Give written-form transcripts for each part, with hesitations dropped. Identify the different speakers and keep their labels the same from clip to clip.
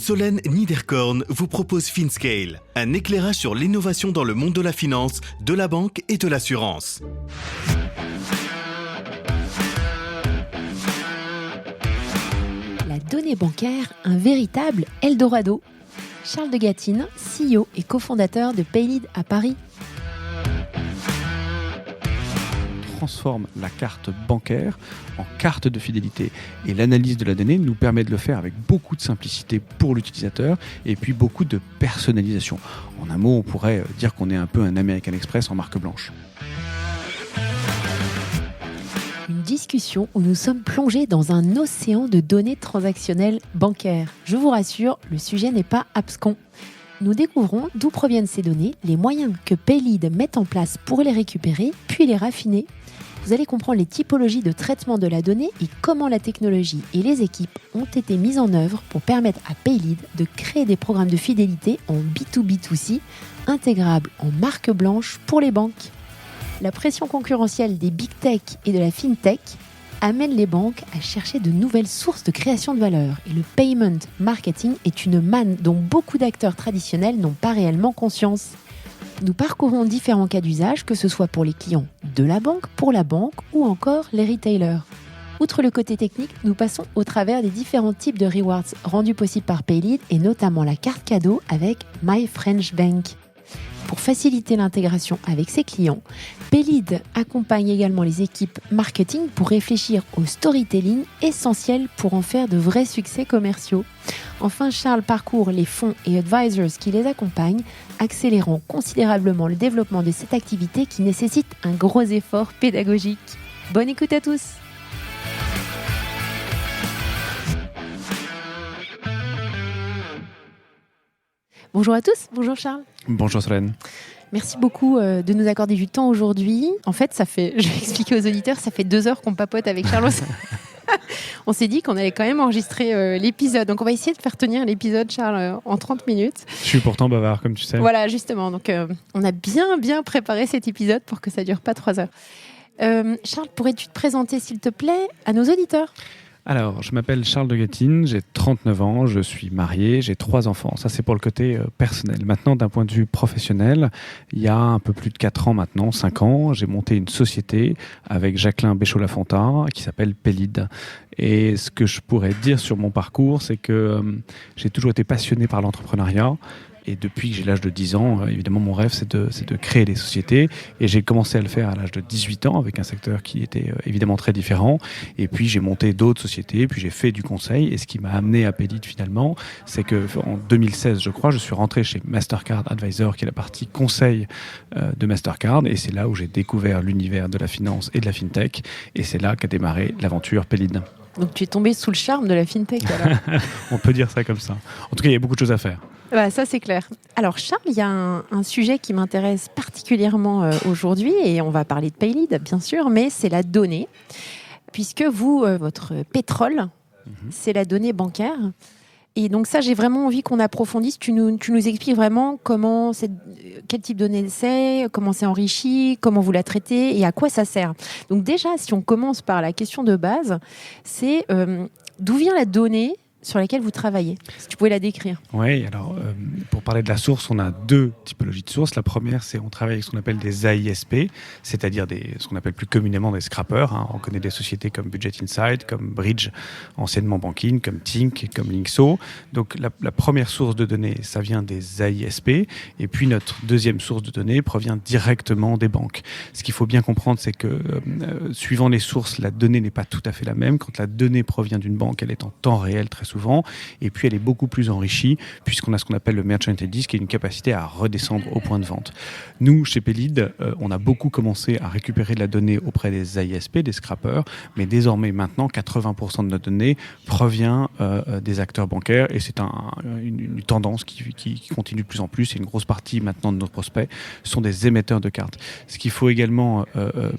Speaker 1: Solène Niederkorn vous propose FinScale, un éclairage sur l'innovation dans le monde de la finance, de la banque et de l'assurance.
Speaker 2: La donnée bancaire, un véritable Eldorado. Charles de Gatine, CEO et cofondateur de Paylead à Paris.
Speaker 3: Transforme la carte bancaire en carte de fidélité. Et l'analyse de la donnée nous permet de le faire avec beaucoup de simplicité pour l'utilisateur et puis beaucoup de personnalisation. En un mot, on pourrait dire qu'on est un peu un American Express en marque blanche.
Speaker 2: Une discussion où nous sommes plongés dans un océan de données transactionnelles bancaires. Je vous rassure, le sujet n'est pas abscon. Nous découvrons d'où proviennent ces données, les moyens que Paylead met en place pour les récupérer, puis les raffiner. Vous allez comprendre les typologies de traitement de la donnée et comment la technologie et les équipes ont été mises en œuvre pour permettre à Paylead de créer des programmes de fidélité en B2B2C, intégrables en marque blanche pour les banques. La pression concurrentielle des big tech et de la fintech amène les banques à chercher de nouvelles sources de création de valeur. Et le payment marketing est une manne dont beaucoup d'acteurs traditionnels n'ont pas réellement conscience. Nous parcourons différents cas d'usage, que ce soit pour les clients de la banque, pour la banque ou encore les retailers. Outre le côté technique, nous passons au travers des différents types de rewards rendus possibles par Paylead et notamment la carte cadeau avec My French Bank. Pour faciliter l'intégration avec ses clients, Paylead accompagne également les équipes marketing pour réfléchir au storytelling essentiel pour en faire de vrais succès commerciaux. Enfin, Charles parcourt les fonds et advisors qui les accompagnent, accélérant considérablement le développement de cette activité qui nécessite un gros effort pédagogique. Bonne écoute à tous! Bonjour à tous, bonjour Charles.
Speaker 3: Bonjour Solène.
Speaker 2: Merci beaucoup de nous accorder du temps aujourd'hui. En fait, je vais expliquer aux auditeurs, ça fait 2 heures qu'on papote avec Charles. On s'est dit qu'on allait quand même enregistrer l'épisode. Donc on va essayer de faire tenir l'épisode, Charles, en 30 minutes.
Speaker 3: Je suis pourtant bavard, comme tu sais.
Speaker 2: Voilà, justement. Donc on a bien préparé cet épisode pour que ça ne dure pas 3 heures. Charles, pourrais-tu te présenter, s'il te plaît, à nos auditeurs ?
Speaker 3: Alors, je m'appelle Charles de Gatine, j'ai 39 ans, je suis marié, j'ai 3 enfants. Ça, c'est pour le côté personnel. Maintenant, d'un point de vue professionnel, il y a un peu plus de 4 ans maintenant, 5 ans, j'ai monté une société avec Jacqueline Béchaud-Lafontaine qui s'appelle Paylead. Et ce que je pourrais dire sur mon parcours, c'est que j'ai toujours été passionné par l'entrepreneuriat. Et depuis que j'ai l'âge de 10 ans, évidemment, mon rêve, c'est de créer des sociétés. Et j'ai commencé à le faire à l'âge de 18 ans avec un secteur qui était évidemment très différent. Et puis, j'ai monté d'autres sociétés, puis j'ai fait du conseil. Et ce qui m'a amené à Paylead, finalement, c'est qu'en 2016, je crois, je suis rentré chez Mastercard Advisor, qui est la partie conseil de Mastercard. Et c'est là où j'ai découvert l'univers de la finance et de la fintech. Et c'est là qu'a démarré l'aventure Paylead.
Speaker 2: Donc, tu es tombé sous le charme de la fintech, alors.
Speaker 3: On peut dire ça comme ça. En tout cas, il y a beaucoup de choses à faire.
Speaker 2: Bah, ça, c'est clair. Alors, Charles, il y a un sujet qui m'intéresse particulièrement aujourd'hui, et on va parler de Paylead, bien sûr, mais c'est la donnée, puisque vous, votre pétrole, c'est la donnée bancaire. Et donc ça, j'ai vraiment envie qu'on approfondisse. Tu nous expliques vraiment quel type de données c'est, comment c'est enrichi, comment vous la traitez et à quoi ça sert. Donc déjà, si on commence par la question de base, c'est d'où vient la donnée sur laquelle vous travaillez. Si tu pouvais la décrire.
Speaker 3: Oui, alors pour parler de la source, on a 2 typologies de sources. La première, c'est on travaille avec ce qu'on appelle des AISP, c'est-à-dire ce qu'on appelle plus communément des scrappers. On connaît des sociétés comme Budget Insight, comme Bridge, anciennement Banking, comme Tink, comme Linkso. Donc la première source de données, ça vient des AISP. Et puis notre deuxième source de données provient directement des banques. Ce qu'il faut bien comprendre, c'est que suivant les sources, la donnée n'est pas tout à fait la même. Quand la donnée provient d'une banque, elle est en temps réel très souvent, et puis elle est beaucoup plus enrichie puisqu'on a ce qu'on appelle le merchant intelligence, qui est une capacité à redescendre au point de vente. Nous, chez Paylead, on a beaucoup commencé à récupérer de la donnée auprès des AISP, des scrappers, mais désormais maintenant 80% de notre donnée provient des acteurs bancaires, et c'est une tendance qui continue de plus en plus, et une grosse partie maintenant de nos prospects sont des émetteurs de cartes. Ce qu'il faut également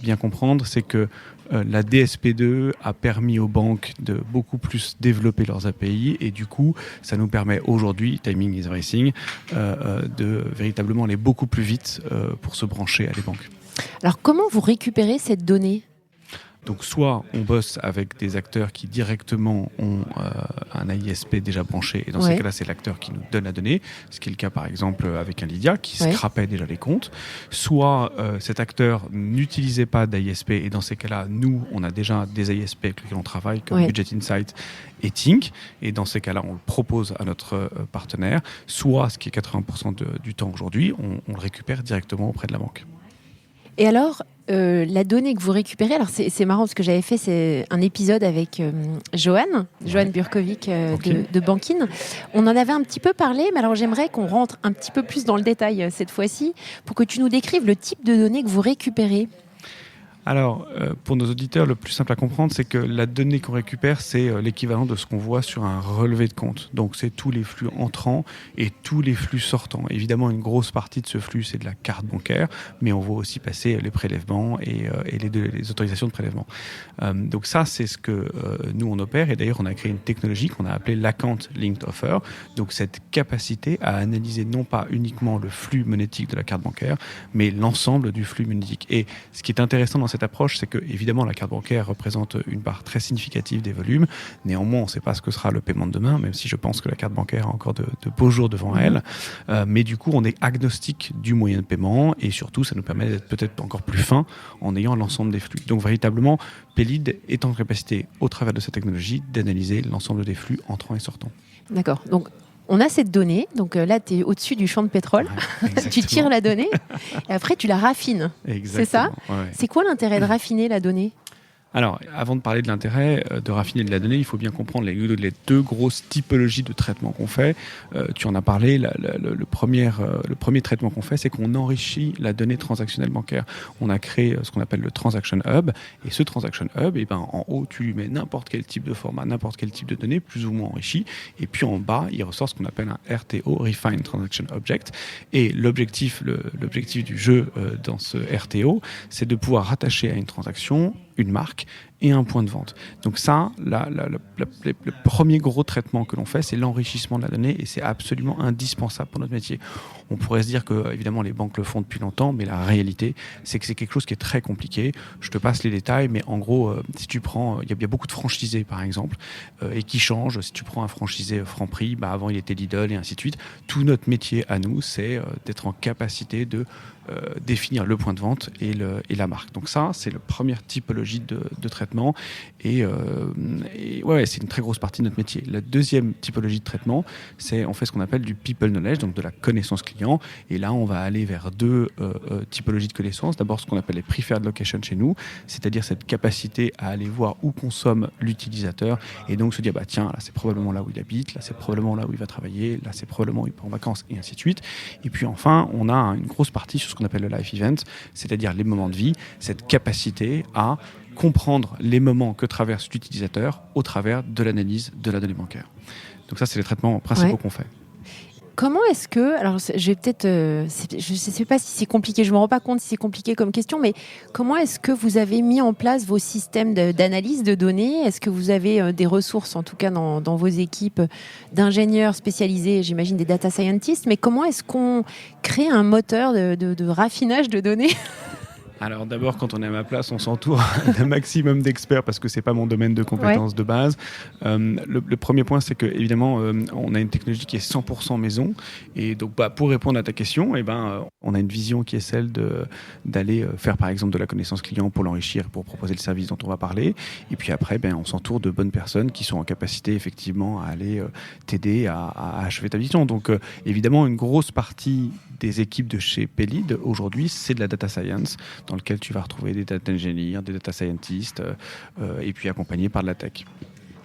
Speaker 3: bien comprendre, c'est que la DSP2 a permis aux banques de beaucoup plus développer leurs API, et du coup, ça nous permet aujourd'hui, timing is everything, de véritablement aller beaucoup plus vite pour se brancher à des banques.
Speaker 2: Alors, comment vous récupérez cette donnée ?
Speaker 3: Donc soit on bosse avec des acteurs qui directement ont un AISP déjà branché, et dans ces cas-là, c'est l'acteur qui nous donne la donnée, ce qui est le cas par exemple avec un Lydia qui scrapait déjà les comptes. Soit cet acteur n'utilisait pas d'AISP, et dans ces cas-là, nous, on a déjà des AISP avec lesquels on travaille, comme Budget Insight et Tink, et dans ces cas-là, on le propose à notre partenaire. Soit, ce qui est 80% du temps aujourd'hui, on le récupère directement auprès de la banque.
Speaker 2: Et alors, la donnée que vous récupérez, alors c'est marrant parce que j'avais fait un épisode avec Johan Burkovic de Bankin. On en avait un petit peu parlé, mais alors j'aimerais qu'on rentre un petit peu plus dans le détail cette fois-ci pour que tu nous décrives le type de données que vous récupérez.
Speaker 3: Alors, pour nos auditeurs, le plus simple à comprendre, c'est que la donnée qu'on récupère, c'est l'équivalent de ce qu'on voit sur un relevé de compte. Donc, c'est tous les flux entrants et tous les flux sortants. Évidemment, une grosse partie de ce flux, c'est de la carte bancaire, mais on voit aussi passer les prélèvements et les autorisations de prélèvement. Donc ça, c'est ce que nous, on opère. Et d'ailleurs, on a créé une technologie qu'on a appelée l'Account Linked Offer. Donc, cette capacité à analyser non pas uniquement le flux monétique de la carte bancaire, mais l'ensemble du flux monétique. Et ce qui est intéressant dans cette approche, c'est que évidemment la carte bancaire représente une part très significative des volumes. Néanmoins, on ne sait pas ce que sera le paiement de demain, même si je pense que la carte bancaire a encore de beaux jours devant elle. Mais du coup, on est agnostique du moyen de paiement, et surtout, ça nous permet d'être peut-être encore plus fin en ayant l'ensemble des flux. Donc véritablement, Pélide est en capacité, au travers de cette technologie, d'analyser l'ensemble des flux entrants et sortants.
Speaker 2: D'accord. Donc on a cette donnée, donc là tu es au-dessus du champ de pétrole, tu tires la donnée et après tu la raffines. C'est ça ? C'est quoi l'intérêt de raffiner la donnée ?
Speaker 3: Alors, avant de parler de l'intérêt de raffiner de la donnée, il faut bien comprendre les deux grosses typologies de traitement qu'on fait. Tu en as parlé, le premier traitement qu'on fait, c'est qu'on enrichit la donnée transactionnelle bancaire. On a créé ce qu'on appelle le Transaction Hub, et ce Transaction Hub, en haut, tu lui mets n'importe quel type de format, n'importe quel type de données, plus ou moins enrichi, et puis en bas, il ressort ce qu'on appelle un RTO, Refined Transaction Object, et l'objectif du jeu dans ce RTO, c'est de pouvoir rattacher à une transaction une marque et un point de vente. Donc ça, le premier gros traitement que l'on fait, c'est l'enrichissement de la donnée, et c'est absolument indispensable pour notre métier. On pourrait se dire que, évidemment, les banques le font depuis longtemps, mais la réalité, c'est que c'est quelque chose qui est très compliqué. Je te passe les détails, mais en gros, si tu prends, il y a beaucoup de franchisés, par exemple, et qui changent. Si tu prends un franchisé Franprix, avant il était Lidl et ainsi de suite. Tout notre métier à nous, c'est d'être en capacité de définir le point de vente et la marque. Donc ça, c'est la première typologie de traitement, et c'est une très grosse partie de notre métier. La deuxième typologie de traitement, c'est on fait ce qu'on appelle du people knowledge, donc de la connaissance client, et là on va aller vers deux typologies de connaissances. D'abord, ce qu'on appelle les preferred locations chez nous, c'est-à-dire cette capacité à aller voir où consomme l'utilisateur, et donc se dire tiens, là c'est probablement là où il habite, là c'est probablement là où il va travailler, là c'est probablement où il part en vacances, et ainsi de suite. Et puis enfin, on a une grosse partie sur ce qu'on appelle le life event, c'est-à-dire les moments de vie, cette capacité à comprendre les moments que traverse l'utilisateur au travers de l'analyse de la donnée bancaire. Donc ça, c'est les traitements principaux qu'on fait.
Speaker 2: Comment est-ce que, alors je vais peut-être, je ne sais pas si c'est compliqué, je ne me rends pas compte si c'est compliqué comme question, mais comment est-ce que vous avez mis en place vos systèmes d'analyse de données ? Est-ce que vous avez des ressources, en tout cas dans vos équipes d'ingénieurs spécialisés, j'imagine des data scientists, mais comment est-ce qu'on crée un moteur de raffinage de données ?
Speaker 3: Alors d'abord, quand on est à ma place, on s'entoure d'un maximum d'experts, parce que c'est pas mon domaine de compétences de base. Le premier point, c'est que évidemment, on a une technologie qui est 100% maison, et donc pour répondre à ta question, on a une vision qui est celle d'aller faire par exemple de la connaissance client pour l'enrichir, pour proposer le service dont on va parler. Et puis après, on s'entoure de bonnes personnes qui sont en capacité effectivement à aller t'aider à achever ta vision. Donc évidemment, une grosse partie des équipes de chez Pélide aujourd'hui, c'est de la data science, dans lequel tu vas retrouver des data engineers, des data scientists, et puis accompagnés par de la tech.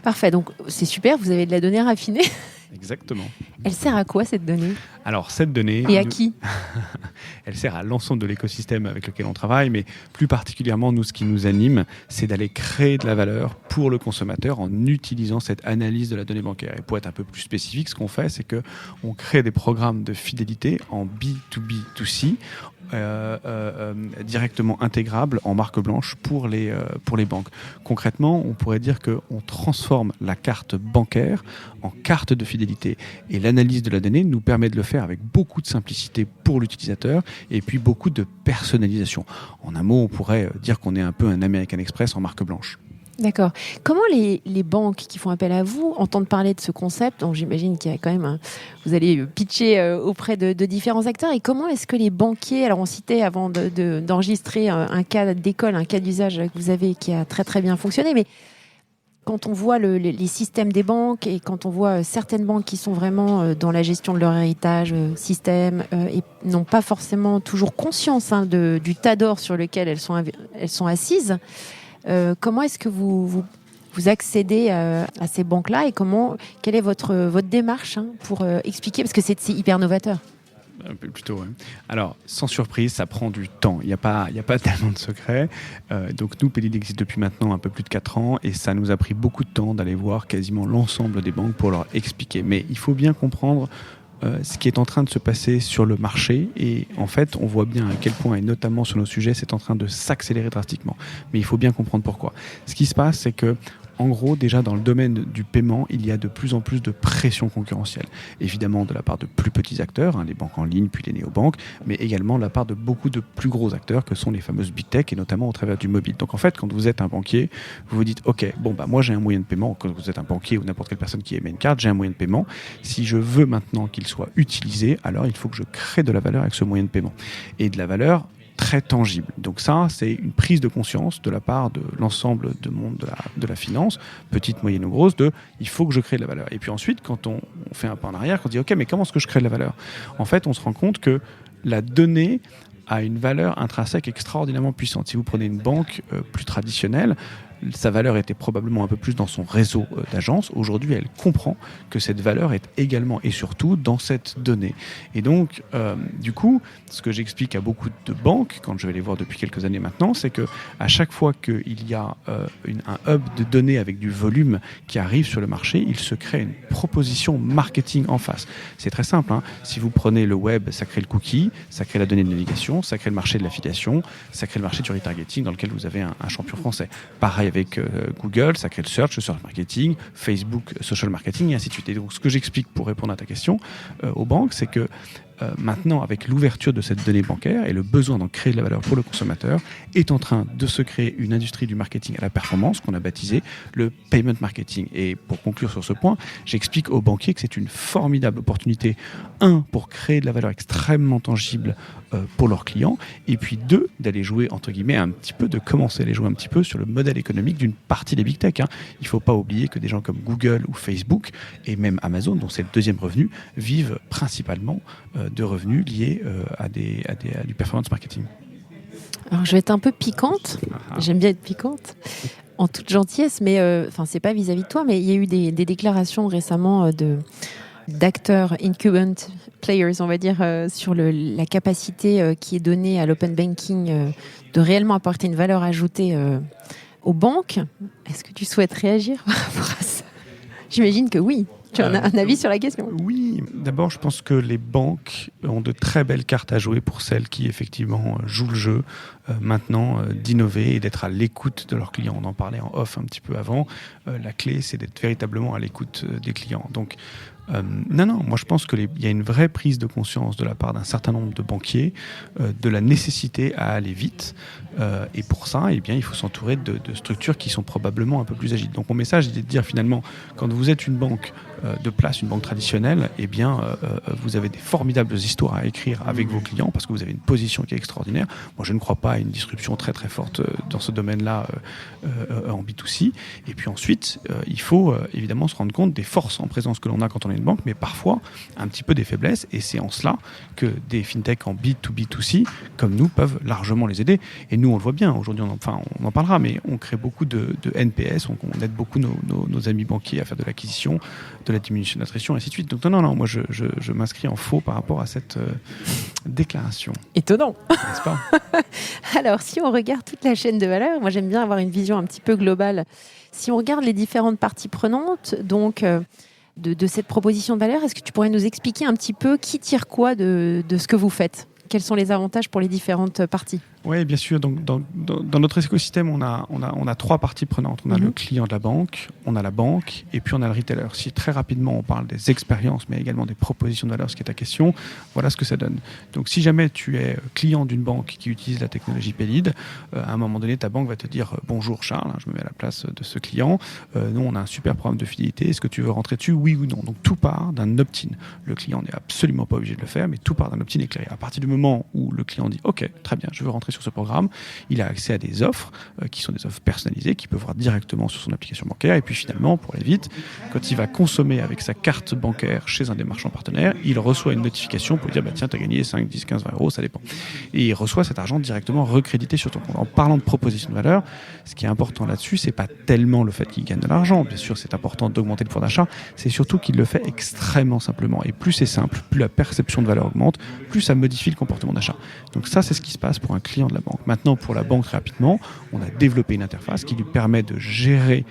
Speaker 2: Parfait, donc c'est super, vous avez de la donnée raffinée.
Speaker 3: Exactement.
Speaker 2: Elle sert à quoi cette donnée ?
Speaker 3: Alors cette donnée...
Speaker 2: Et à qui ?
Speaker 3: Elle sert à l'ensemble de l'écosystème avec lequel on travaille, mais plus particulièrement, nous, ce qui nous anime, c'est d'aller créer de la valeur pour le consommateur en utilisant cette analyse de la donnée bancaire. Et pour être un peu plus spécifique, ce qu'on fait, c'est qu'on crée des programmes de fidélité en B2B2C, directement intégrables en marque blanche pour les banques. Concrètement, on pourrait dire qu'on transforme la carte bancaire en carte de fidélité. Et l'analyse de la donnée nous permet de le faire avec beaucoup de simplicité pour l'utilisateur et puis beaucoup de personnalisation. En un mot, on pourrait dire qu'on est un peu un American Express en marque blanche.
Speaker 2: D'accord. Comment les banques qui font appel à vous entendent parler de ce concept? Donc, j'imagine qu'il y a quand même vous allez pitcher auprès de différents acteurs. Et comment est-ce que les banquiers, alors on citait avant d'enregistrer un cas d'école, un cas d'usage que vous avez qui a très très bien fonctionné, mais quand on voit les systèmes des banques et quand on voit certaines banques qui sont vraiment dans la gestion de leur héritage système et n'ont pas forcément toujours conscience du tas d'or sur lequel elles sont assises, comment est-ce que vous accédez à ces banques-là et quelle est votre démarche pour expliquer, parce que c'est hyper novateur.
Speaker 3: Plutôt, ouais. Alors, sans surprise, ça prend du temps. Il n'y a pas tellement de secrets. Donc nous, Pélide existe depuis maintenant un peu plus de 4 ans et ça nous a pris beaucoup de temps d'aller voir quasiment l'ensemble des banques pour leur expliquer. Mais il faut bien comprendre ce qui est en train de se passer sur le marché et en fait on voit bien à quel point et notamment sur nos sujets c'est en train de s'accélérer drastiquement, mais il faut bien comprendre pourquoi. Ce qui se passe, c'est que en gros, déjà dans le domaine du paiement, il y a de plus en plus de pression concurrentielle. Évidemment de la part de plus petits acteurs, les banques en ligne, puis les néobanques, mais également de la part de beaucoup de plus gros acteurs que sont les fameuses big tech et notamment au travers du mobile. Donc en fait, quand vous êtes un banquier, vous vous dites ok, moi j'ai un moyen de paiement. Quand vous êtes un banquier ou n'importe quelle personne qui émet une carte, j'ai un moyen de paiement. Si je veux maintenant qu'il soit utilisé, alors il faut que je crée de la valeur avec ce moyen de paiement et de la valeur très tangible. Donc ça, c'est une prise de conscience de la part de l'ensemble du monde de la finance, petite, moyenne ou grosse, il faut que je crée de la valeur. Et puis ensuite, quand on fait un pas en arrière, on dit ok, mais comment est-ce que je crée de la valeur? En fait, on se rend compte que la donnée a une valeur intrinsèque extraordinairement puissante. Si vous prenez une banque plus traditionnelle, sa valeur était probablement un peu plus dans son réseau d'agences. Aujourd'hui, elle comprend que cette valeur est également et surtout dans cette donnée. Et donc, du coup, ce que j'explique à beaucoup de banques, quand je vais les voir depuis quelques années maintenant, c'est que à chaque fois qu'il y a un hub de données avec du volume qui arrive sur le marché, il se crée une proposition marketing en face. C'est très simple. Si vous prenez le web, ça crée le cookie, ça crée la donnée de navigation, ça crée le marché de l'affiliation, ça crée le marché du retargeting dans lequel vous avez un champion français. Pareil avec Google, ça crée le search marketing, Facebook, social marketing et ainsi de suite. Et donc ce que j'explique pour répondre à ta question aux banques, c'est que maintenant, avec l'ouverture de cette donnée bancaire et le besoin d'en créer de la valeur pour le consommateur, est en train de se créer une industrie du marketing à la performance qu'on a baptisé le payment marketing. Et pour conclure sur ce point, j'explique aux banquiers que c'est une formidable opportunité, pour créer de la valeur extrêmement tangible pour leurs clients, et puis d'aller jouer, entre guillemets, de commencer à aller jouer un petit peu sur le modèle économique d'une partie des big tech. Il ne faut pas oublier que des gens comme Google ou Facebook, et même Amazon, dont c'est le deuxième revenu, vivent principalement de revenus liés à du performance marketing.
Speaker 2: Alors je vais être un peu piquante, j'aime bien être piquante, en toute gentillesse, mais c'est pas vis-à-vis de toi, mais il y a eu des déclarations récemment d'acteurs, incumbent players, on va dire, sur la capacité qui est donnée à l'open banking de réellement apporter une valeur ajoutée aux banques. Est-ce que tu souhaites réagir par rapport à ça? J'imagine que oui. Tu as un avis sur la question?
Speaker 3: Oui, d'abord je pense que les banques ont de très belles cartes à jouer pour celles qui effectivement jouent le jeu maintenant d'innover et d'être à l'écoute de leurs clients. On en parlait en off un petit peu avant. La clé, c'est d'être véritablement à l'écoute des clients. Donc moi je pense qu'il y a une vraie prise de conscience de la part d'un certain nombre de banquiers de la nécessité à aller vite et pour ça il faut s'entourer de structures qui sont probablement un peu plus agiles. Donc mon message est de dire finalement, quand vous êtes une banque de place, une banque traditionnelle, vous avez des formidables histoires à écrire avec vos clients parce que vous avez une position qui est extraordinaire. Moi je ne crois pas à une disruption très très forte dans ce domaine-là en B2C. Et puis ensuite il faut évidemment se rendre compte des forces en présence que l'on a quand on est une banque, mais parfois un petit peu des faiblesses, et c'est en cela que des fintechs en B2B2C comme nous peuvent largement les aider. Et nous on le voit bien, aujourd'hui on en parlera, mais on crée beaucoup de NPS, on aide beaucoup nos amis banquiers à faire de l'acquisition, de la diminution d'attrition, et ainsi de suite. Donc non, moi je m'inscris en faux par rapport à cette déclaration.
Speaker 2: Étonnant,
Speaker 3: n'est-ce pas?
Speaker 2: Alors si on regarde toute la chaîne de valeur, moi j'aime bien avoir une vision un petit peu globale. Si on regarde les différentes parties prenantes, donc de cette proposition de valeur, est-ce que tu pourrais nous expliquer un petit peu qui tire quoi de ce que vous faites? Quels sont les avantages pour les différentes parties?
Speaker 3: Oui, bien sûr. Donc, dans notre écosystème, on a trois parties prenantes. On a le client de la banque, on a la banque et puis on a le retailer. Si très rapidement on parle des expériences, mais également des propositions de valeur, ce qui est ta question, voilà ce que ça donne. Donc, si jamais tu es client d'une banque qui utilise la technologie Paylead, à un moment donné, ta banque va te dire bonjour Charles, je me mets à la place de ce client. Nous, on a un super programme de fidélité. Est-ce que tu veux rentrer dessus, oui ou non? Donc, tout part d'un opt-in. Le client n'est absolument pas obligé de le faire, mais tout part d'un opt-in éclairé. À partir du moment où le client dit OK, très bien, je veux rentrer sur ce programme, il a accès à des offres qui sont des offres personnalisées qu'il peut voir directement sur son application bancaire. Et puis finalement, pour aller vite, quand il va consommer avec sa carte bancaire chez un des marchands partenaires, il reçoit une notification pour lui dire tiens, tu as gagné 5, 10, 15, 20 euros, ça dépend. Et il reçoit cet argent directement recrédité sur ton compte. En parlant de proposition de valeur, ce qui est important là-dessus, c'est pas tellement le fait qu'il gagne de l'argent. Bien sûr, c'est important d'augmenter le pouvoir d'achat, c'est surtout qu'il le fait extrêmement simplement. Et plus c'est simple, plus la perception de valeur augmente, plus ça modifie le comportement d'achat. Donc ça, c'est ce qui se passe pour un client de la banque. Maintenant, pour la banque, rapidement, on a développé une interface qui lui permet de gérer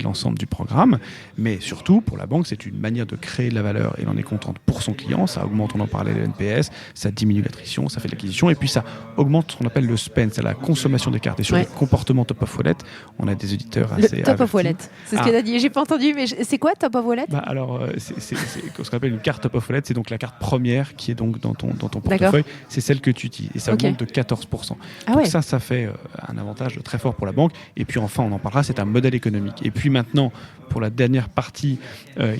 Speaker 3: l'ensemble du programme. Mais surtout, pour la banque, c'est une manière de créer de la valeur et elle en est contente pour son client. Ça augmente, on en parlait, le NPS, ça diminue l'attrition, ça fait de l'acquisition et puis ça augmente ce qu'on appelle le spend, c'est la consommation des cartes. Et sur le comportement top of wallet, on a des auditeurs assez
Speaker 2: top of wallet, c'est ce qu'elle a dit. J'ai pas entendu, mais c'est quoi top of wallet?
Speaker 3: Alors, c'est ce qu'on appelle une carte top of wallet, c'est donc la carte première qui est donc dans ton portefeuille. C'est celle que tu utilises et ça augmente de 14%. Donc ça fait un avantage très fort pour la banque. Et puis enfin, on en parlera, c'est un modèle économique. Et puis maintenant, pour la dernière partie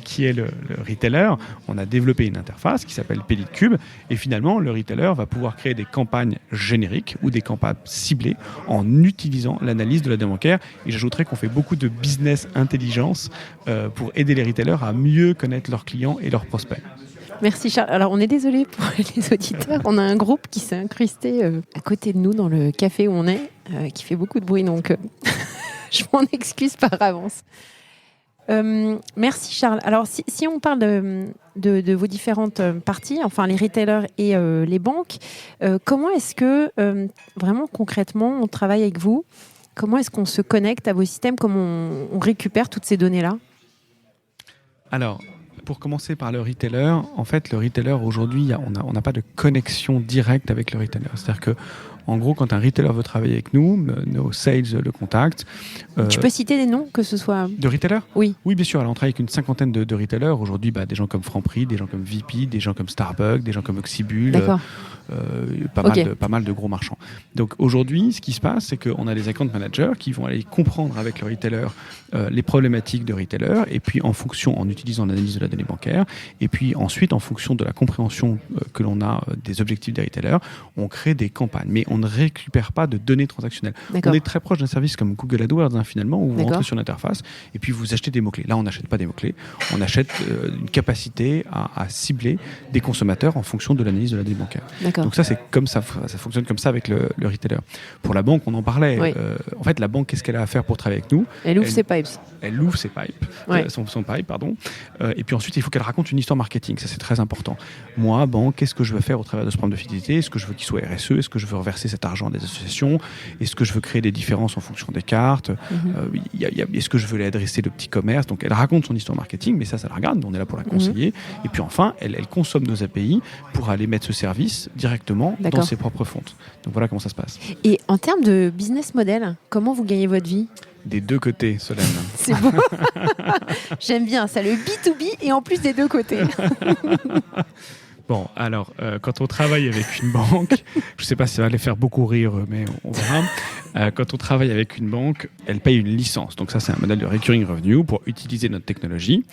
Speaker 3: qui est le retailer, on a développé une interface qui s'appelle Paylead Cube. Et finalement, le retailer va pouvoir créer des campagnes génériques ou des campagnes ciblées en utilisant l'analyse de la donnée bancaire. Et j'ajouterais qu'on fait beaucoup de business intelligence pour aider les retailers à mieux connaître leurs clients et leurs prospects.
Speaker 2: Merci Charles. Alors on est désolé pour les auditeurs, on a un groupe qui s'est incrusté à côté de nous dans le café où on est, qui fait beaucoup de bruit, donc je m'en excuse par avance. Merci Charles. Alors si on parle de vos différentes parties, enfin les retailers et les banques, comment est-ce que vraiment concrètement on travaille avec vous? Comment est-ce qu'on se connecte à vos systèmes? Comment on récupère toutes ces données-là?
Speaker 3: Alors, pour commencer par le retailer, en fait, le retailer aujourd'hui, on n'a pas de connexion directe avec le retailer. C'est-à-dire que, en gros, quand un retailer veut travailler avec nous, nos sales le contactent.
Speaker 2: Tu peux citer des noms, que ce soit...
Speaker 3: De retailers ?
Speaker 2: Oui.
Speaker 3: Oui, bien sûr. Alors, on travaille avec une cinquantaine de retailers. Aujourd'hui, des gens comme Franprix, des gens comme VP, des gens comme Starbucks, des gens comme Oxybul.
Speaker 2: D'accord.
Speaker 3: Pas mal de gros marchands. Donc aujourd'hui, ce qui se passe, c'est qu'on a des account managers qui vont aller comprendre avec le retailer les problématiques de retailer, et puis en utilisant l'analyse de la donnée bancaire, et puis ensuite en fonction de la compréhension que l'on a des objectifs des retailers, on crée des campagnes, mais on ne récupère pas de données transactionnelles.
Speaker 2: D'accord.
Speaker 3: On est très proche d'un service comme Google AdWords finalement, où vous rentrez sur l'interface et puis vous achetez des mots-clés. Là, on n'achète pas des mots-clés, on achète une capacité à cibler des consommateurs en fonction de l'analyse de la donnée bancaire.
Speaker 2: D'accord.
Speaker 3: Donc ça, c'est comme ça fonctionne comme ça avec le retailer. Pour la banque, on en parlait.
Speaker 2: Oui.
Speaker 3: En fait, la banque, qu'est-ce qu'elle a à faire pour travailler avec nous?
Speaker 2: Elle ouvre ses pipes.
Speaker 3: Elle ouvre ses pipes, son pipe, pardon. Et puis ensuite, il faut qu'elle raconte une histoire marketing. Ça, c'est très important. Moi, banque, qu'est-ce que je veux faire au travers de ce programme de fidélité? Est-ce que je veux qu'il soit RSE? Est-ce que je veux reverser cet argent à des associations? Est-ce que je veux créer des différences en fonction des cartes? Est-ce que je veux adresser le petit commerce? Donc, elle raconte son histoire marketing, mais ça la regarde. On est là pour la conseiller. Et puis enfin, elle consomme nos API pour aller mettre ce service directement dans ses propres fontes. Donc voilà comment ça se passe.
Speaker 2: Et en termes de business model, comment vous gagnez votre vie?
Speaker 3: Des deux côtés, Solène.
Speaker 2: C'est beau. J'aime bien ça, le B2B et en plus des deux côtés.
Speaker 3: Bon, alors, quand on travaille avec une banque, je ne sais pas si ça va les faire beaucoup rire, mais on verra. Quand on travaille avec une banque, elle paye une licence. Donc ça, c'est un modèle de recurring revenue pour utiliser notre technologie,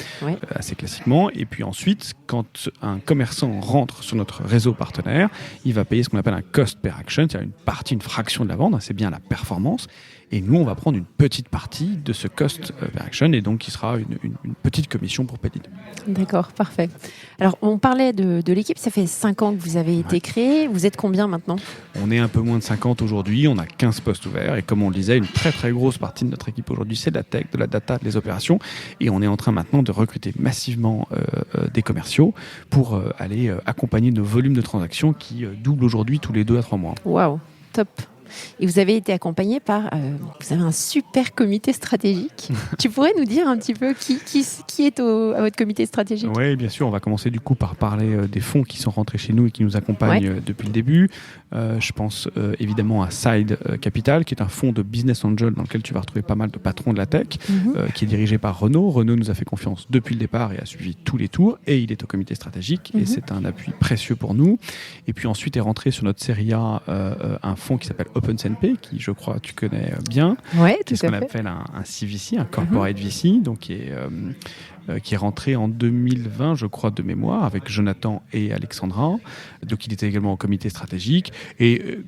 Speaker 3: assez classiquement. Et puis ensuite, quand un commerçant rentre sur notre réseau partenaire, il va payer ce qu'on appelle un cost per action, c'est-à-dire une fraction de la vente, c'est bien la performance. Et nous, on va prendre une petite partie de ce cost per action et donc qui sera une petite commission pour Paylead.
Speaker 2: D'accord, parfait. Alors, on parlait de l'équipe, ça fait 5 ans que vous avez été créé. Vous êtes combien maintenant?
Speaker 3: On est un peu moins de 50 aujourd'hui, on a 15 postes ouverts et comme on le disait, une très très grosse partie de notre équipe aujourd'hui, c'est de la tech, de la data, des opérations et on est en train maintenant de recruter massivement des commerciaux pour aller accompagner nos volumes de transactions qui doublent aujourd'hui tous les 2 à 3 mois.
Speaker 2: Waouh, top. et vous avez été accompagné par, vous avez un super comité stratégique. Tu pourrais nous dire un petit peu qui est à votre comité stratégique?
Speaker 3: Oui, bien sûr. On va commencer du coup par parler des fonds qui sont rentrés chez nous et qui nous accompagnent depuis le début. Je pense évidemment à Side Capital, qui est un fonds de business angel dans lequel tu vas retrouver pas mal de patrons de la tech, qui est dirigé par Renaud. Renaud nous a fait confiance depuis le départ et a suivi tous les tours, et il est au comité stratégique, et c'est un appui précieux pour nous. Et puis ensuite est rentré sur notre série A un fonds qui s'appelle OpenSNP, qui je crois tu connais bien.
Speaker 2: Ouais,
Speaker 3: c'est ce qu'on appelle un CVC, un corporate VC, donc qui est rentré en 2020, je crois, de mémoire, avec Jonathan et Alexandra. Donc il était également au comité stratégique. Et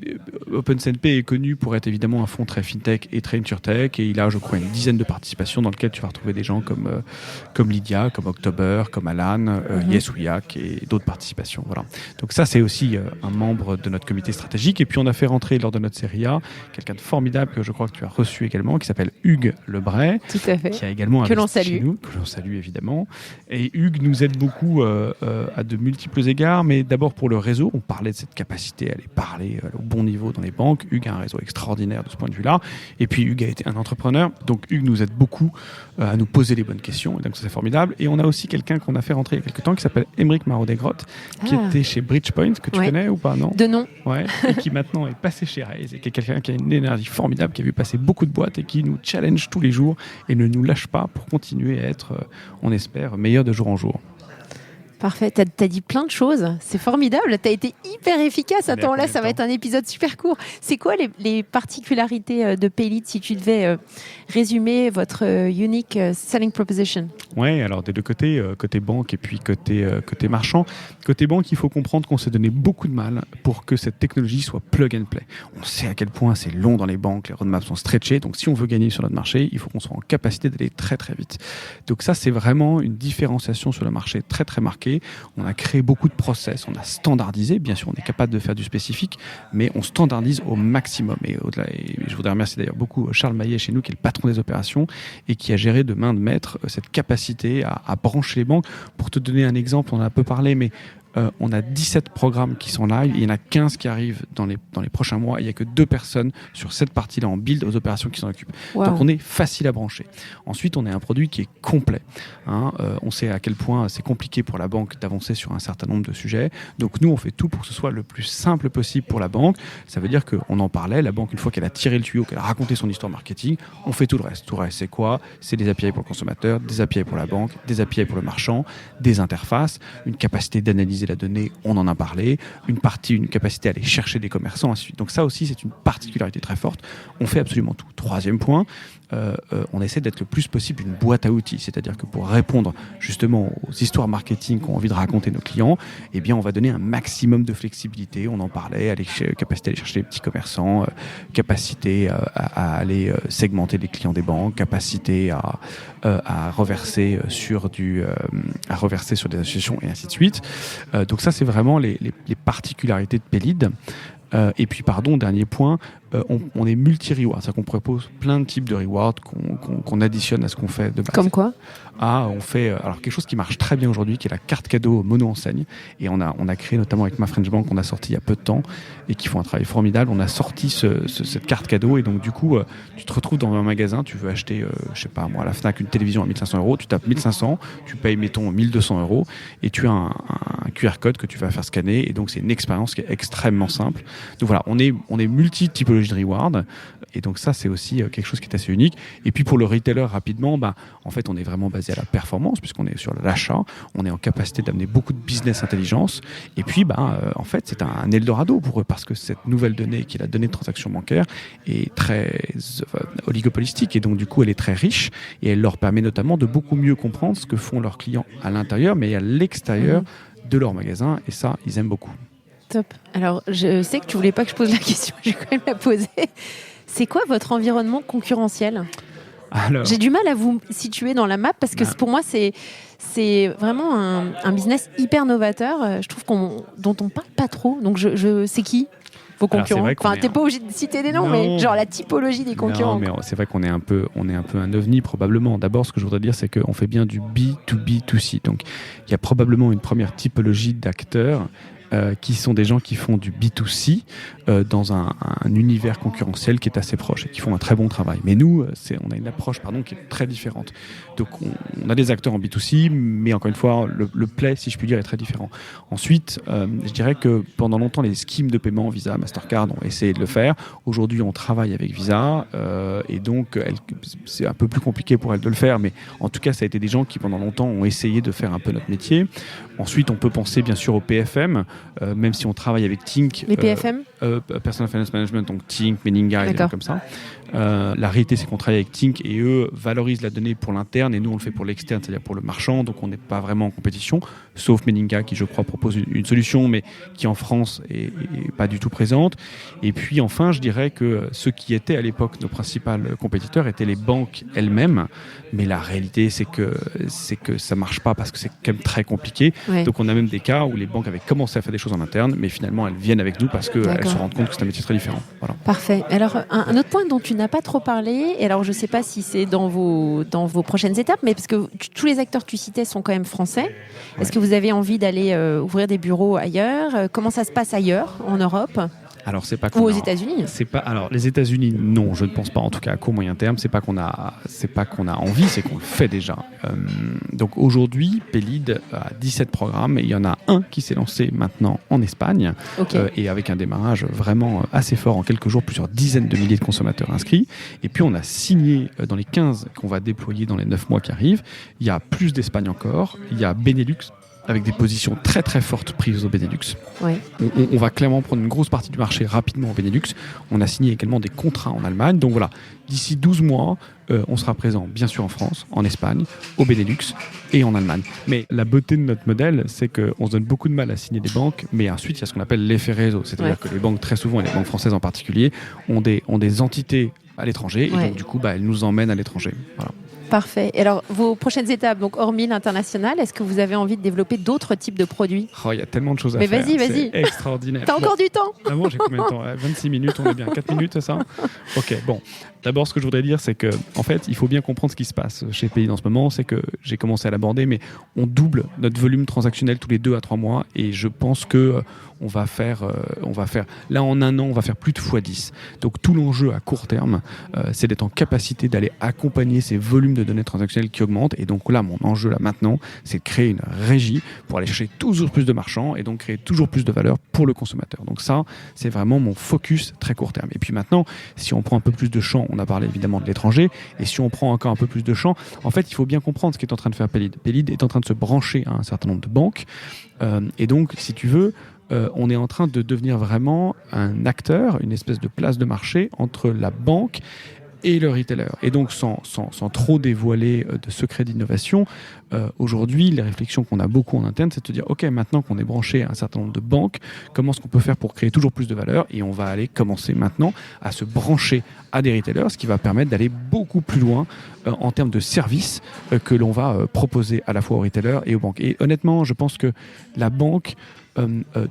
Speaker 3: OpenSNP est connu pour être évidemment un fonds très fintech et très insurtech, et il a, je crois, une dizaine de participations dans lesquelles tu vas retrouver des gens comme Lydia, comme October, comme Alan, Yes We Hack et d'autres participations. Voilà. Donc ça, c'est aussi un membre de notre comité stratégique. Et puis on a fait rentrer lors de notre série A quelqu'un de formidable que je crois que tu as reçu également, qui s'appelle Hugues Lebray.
Speaker 2: Tout à fait.
Speaker 3: Qui a également
Speaker 2: que l'on
Speaker 3: investi
Speaker 2: salue.
Speaker 3: chez nous, que l'on salue évidemment. Et Hugues nous aide beaucoup à de multiples égards, mais d'abord pour le réseau. On parlait de cette capacité à aller parler au bon niveau dans les banques. Hugues a un réseau extraordinaire de ce point de vue-là. Et puis Hugues a été un entrepreneur, donc Hugues nous aide beaucoup à nous poser les bonnes questions, et donc ça, c'est formidable. Et on a aussi quelqu'un qu'on a fait rentrer il y a quelques temps qui s'appelle Émeric Marot-Desgrottes, qui était chez Bridgepoint, que tu connais ou pas, non?
Speaker 2: De nom.
Speaker 3: Ouais, et qui maintenant est passé chez Raise, et qui est quelqu'un qui a une énergie formidable, qui a vu passer beaucoup de boîtes et qui nous challenge tous les jours et ne nous lâche pas pour continuer à être, on espère, meilleur de jour en jour.
Speaker 2: Parfait, t'as dit plein de choses, c'est formidable, t'as été hyper efficace. Attends, là ça va être un épisode super court. C'est quoi les particularités de Paylead, si tu devais résumer votre unique selling proposition?
Speaker 3: Ouais, alors des deux côtés, côté banque et puis côté marchand. Côté banque, il faut comprendre qu'on s'est donné beaucoup de mal pour que cette technologie soit plug and play. On sait à quel point c'est long dans les banques, les roadmaps sont stretchés, donc si on veut gagner sur notre marché, il faut qu'on soit en capacité d'aller très très vite. Donc ça, c'est vraiment une différenciation sur le marché très très marquée. On a créé beaucoup de process, on a standardisé, bien sûr on est capable de faire du spécifique, mais on standardise au maximum. Et au-delà, et je voudrais remercier d'ailleurs beaucoup Charles Maillet chez nous, qui est le patron des opérations et qui a géré de main de maître cette capacité à brancher les banques. Pour te donner un exemple, on en a un peu parlé, mais on a 17 programmes qui sont live, il y en a 15 qui arrivent dans les prochains mois. Il n'y a que 2 personnes sur cette partie-là en build aux opérations qui s'en occupent.
Speaker 2: Wow.
Speaker 3: Donc on est facile à brancher. Ensuite, on est un produit qui est complet. On sait à quel point c'est compliqué pour la banque d'avancer sur un certain nombre de sujets. Donc nous, on fait tout pour que ce soit le plus simple possible pour la banque. Ça veut dire qu'on en parlait, la banque, une fois qu'elle a tiré le tuyau, qu'elle a raconté son histoire marketing, on fait tout le reste. Tout le reste, c'est quoi? C'est des API pour le consommateur, des API pour la banque, des API pour le marchand, des interfaces, une capacité d'analyser la donnée, on en a parlé, une capacité à aller chercher des commerçants, ainsi de suite. Donc ça aussi, c'est une particularité très forte. On fait absolument tout. Troisième point, on essaie d'être le plus possible une boîte à outils, c'est-à-dire que pour répondre justement aux histoires marketing qu'ont envie de raconter nos clients, eh bien on va donner un maximum de flexibilité. On en parlait, capacité à aller chercher les petits commerçants, capacité à aller segmenter les clients des banques, capacité à reverser sur des associations et ainsi de suite. Donc ça, c'est vraiment les particularités de Paylead. Et puis, dernier point, on est multi-reward, c'est-à-dire qu'on propose plein de types de rewards qu'on additionne à ce qu'on fait de base.
Speaker 2: Comme quoi?
Speaker 3: On fait alors quelque chose qui marche très bien aujourd'hui, qui est la carte cadeau mono-enseigne. Et on a créé notamment avec Ma French Bank, qu'on a sorti il y a peu de temps et qui font un travail formidable. On a sorti cette carte cadeau, et donc du coup, tu te retrouves dans un magasin, tu veux acheter, je sais pas moi, à la Fnac, une télévision à 1500 €, tu tapes 1500, tu payes mettons 1200 € et tu as un QR code que tu vas faire scanner, et donc c'est une expérience qui est extrêmement simple. Donc voilà, on est multi-typologie de reward, et donc ça, c'est aussi quelque chose qui est assez unique. Et puis pour le retailer, rapidement, en fait, on est vraiment basé à la performance, puisqu'on est sur l'achat, on est en capacité d'amener beaucoup de business intelligence, et puis en fait, c'est un Eldorado pour eux, parce que cette nouvelle donnée, qui est la donnée de transaction bancaire, est très oligopolistique, et donc du coup, elle est très riche, et elle leur permet notamment de beaucoup mieux comprendre ce que font leurs clients à l'intérieur, mais à l'extérieur de leur magasin, et ça, ils aiment beaucoup.
Speaker 2: Top. Alors, je sais que tu voulais pas que je pose la question, je vais quand même la poser. C'est quoi votre environnement concurrentiel ?
Speaker 3: Alors,
Speaker 2: j'ai du mal à vous situer dans la map, parce que pour moi, c'est vraiment un business hyper novateur. Je trouve dont on parle pas trop. Donc, c'est qui vos concurrents? Enfin, t'es pas obligé de citer des noms, mais genre la typologie des concurrents.
Speaker 3: Non, mais c'est vrai qu'on est un peu un ovni, probablement. D'abord, ce que je voudrais dire, c'est qu'on fait bien du B2B2C. Donc, il y a probablement une première typologie d'acteurs qui sont des gens qui font du B2C dans un univers concurrentiel qui est assez proche et qui font un très bon travail. Mais nous, on a une approche qui est très différente. Donc on a des acteurs en B2C, mais encore une fois, le play, si je puis dire, est très différent. Ensuite, je dirais que pendant longtemps, les schemes de paiement, Visa, Mastercard, ont essayé de le faire. Aujourd'hui, on travaille avec Visa et donc c'est un peu plus compliqué pour elles de le faire, mais en tout cas, ça a été des gens qui pendant longtemps ont essayé de faire un peu notre métier. Ensuite, on peut penser bien sûr au PFM, même si on travaille avec Tink.
Speaker 2: Les PFM
Speaker 3: Personal Finance Management, donc Tink, Meninga, et des gens comme ça. La réalité, c'est qu'on travaille avec Tink et eux valorisent la donnée pour l'interne et nous, on le fait pour l'externe, c'est-à-dire pour le marchand. Donc, on n'est pas vraiment en compétition, sauf Meninga qui, je crois, propose une solution, mais qui en France est pas du tout présente. Et puis, enfin, je dirais que ceux qui étaient à l'époque nos principaux compétiteurs étaient les banques elles-mêmes. Mais la réalité, c'est que ça marche pas parce que c'est quand même très compliqué. Ouais. Donc, on a même des cas où les banques avaient commencé à faire des choses en interne, mais finalement, elles viennent avec nous parce qu'elles se rendent compte que c'est un métier très différent. Voilà.
Speaker 2: Parfait. Alors, un autre point dont tu n'as pas trop parlé, et alors je ne sais pas si c'est dans vos prochaines étapes, mais parce que tous les acteurs que tu citais sont quand même français. Est-ce que vous avez envie d'aller ouvrir des bureaux ailleurs ? Comment ça se passe ailleurs, en Europe ?
Speaker 3: Alors, c'est pas
Speaker 2: ou aux États-Unis.
Speaker 3: Alors, les États-Unis, non, je ne pense pas. En tout cas, à court moyen terme, c'est pas qu'on a envie, c'est qu'on le fait déjà. Donc aujourd'hui, Pélide a 17 programmes et il y en a un qui s'est lancé maintenant en Espagne, et avec un démarrage vraiment assez fort en quelques jours, plusieurs dizaines de milliers de consommateurs inscrits. Et puis on a signé dans les 15 qu'on va déployer dans les 9 mois qui arrivent. Il y a plus d'Espagne encore. Il y a Benelux, avec des positions très très fortes prises au Benelux. Ouais. On va clairement prendre une grosse partie du marché rapidement au Benelux. On a signé également des contrats en Allemagne. Donc voilà, d'ici 12 mois, on sera présent bien sûr en France, en Espagne, au Benelux et en Allemagne. Mais la beauté de notre modèle, c'est qu'on se donne beaucoup de mal à signer des banques, mais ensuite il y a ce qu'on appelle l'effet réseau. C'est-à-dire que les banques, très souvent, et les banques françaises en particulier, ont des entités à l'étranger et donc du coup, elles nous emmènent à l'étranger. Voilà.
Speaker 2: Parfait. Et alors, vos prochaines étapes, donc hormis l'international, est-ce que vous avez envie de développer d'autres types de produits ?
Speaker 3: Il y a tellement de choses à faire.
Speaker 2: Mais vas-y.
Speaker 3: C'est extraordinaire.
Speaker 2: T'as encore du temps ?
Speaker 3: Ah bon, j'ai combien de temps ? 26 minutes, on est bien. 4 minutes, c'est ça ? Ok, bon. D'abord, ce que je voudrais dire, c'est que, en fait, il faut bien comprendre ce qui se passe chez Pélide en ce moment. C'est que j'ai commencé à l'aborder, mais on double notre volume transactionnel tous les 2 à 3 mois. Et je pense que on va faire, là en un an, on va faire plus de x10. Donc tout l'enjeu à court terme, c'est d'être en capacité d'aller accompagner ces volumes de données transactionnelles qui augmentent. Et donc là, mon enjeu là maintenant, c'est de créer une régie pour aller chercher toujours plus de marchands et donc créer toujours plus de valeur pour le consommateur. Donc ça, c'est vraiment mon focus très court terme. Et puis maintenant, si on prend un peu plus de champs, on a parlé évidemment de l'étranger, et si on prend encore un peu plus de champs, en fait, il faut bien comprendre ce qu'est en train de faire Pélide. Pélide est en train de se brancher à un certain nombre de banques. Et donc, si tu veux, on est en train de devenir vraiment un acteur, une espèce de place de marché entre la banque et le retailer. Et donc, sans trop dévoiler de secrets d'innovation, aujourd'hui, les réflexions qu'on a beaucoup en interne, c'est de se dire, OK, maintenant qu'on est branché à un certain nombre de banques, comment est-ce qu'on peut faire pour créer toujours plus de valeur ? Et on va aller commencer maintenant à se brancher à des retailers, ce qui va permettre d'aller beaucoup plus loin en termes de services que l'on va proposer à la fois aux retailers et aux banques. Et honnêtement, je pense que la banque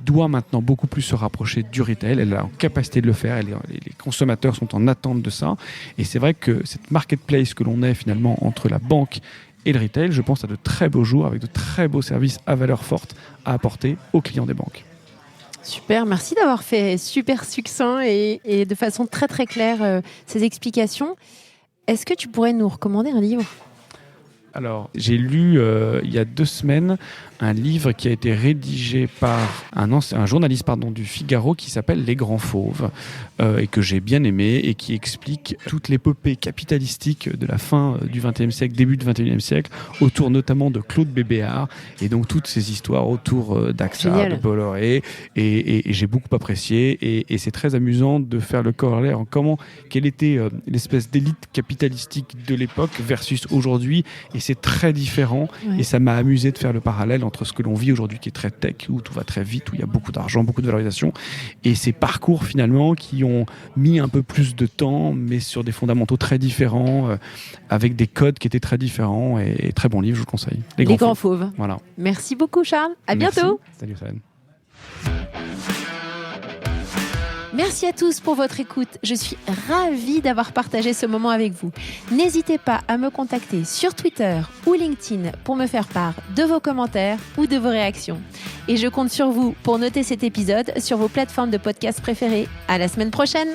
Speaker 3: doit maintenant beaucoup plus se rapprocher du retail. Elle a en capacité de le faire. Les consommateurs sont en attente de ça. Et c'est vrai que cette marketplace que l'on est finalement entre la banque et le retail, je pense à de très beaux jours avec de très beaux services à valeur forte à apporter aux clients des banques.
Speaker 2: Super, merci d'avoir fait super succinct et de façon très très claire ces explications. Est-ce que tu pourrais nous recommander un livre ?
Speaker 3: Alors, j'ai lu il y a 2 semaines un livre qui a été rédigé par un journaliste du Figaro qui s'appelle Les Grands Fauves et que j'ai bien aimé et qui explique toute l'épopée capitalistique de la fin du XXe siècle, début du XXIe siècle, autour notamment de Claude Bébéar et donc toutes ces histoires autour d'AXA, de Bolloré et j'ai beaucoup apprécié et c'est très amusant de faire le corollaire en quelle était l'espèce d'élite capitalistique de l'époque versus aujourd'hui et c'est très différent et ça m'a amusé de faire le parallèle entre ce que l'on vit aujourd'hui qui est très tech, où tout va très vite, où il y a beaucoup d'argent, beaucoup de valorisation, et ces parcours finalement qui ont mis un peu plus de temps, mais sur des fondamentaux très différents, avec des codes qui étaient très différents, et très bon livre, je vous le conseille.
Speaker 2: Les Grands Fauves.
Speaker 3: Voilà.
Speaker 2: Merci beaucoup Charles, à bientôt.
Speaker 3: Salut Solène.
Speaker 2: Merci à tous pour votre écoute. Je suis ravie d'avoir partagé ce moment avec vous. N'hésitez pas à me contacter sur Twitter ou LinkedIn pour me faire part de vos commentaires ou de vos réactions. Et je compte sur vous pour noter cet épisode sur vos plateformes de podcast préférées. À la semaine prochaine!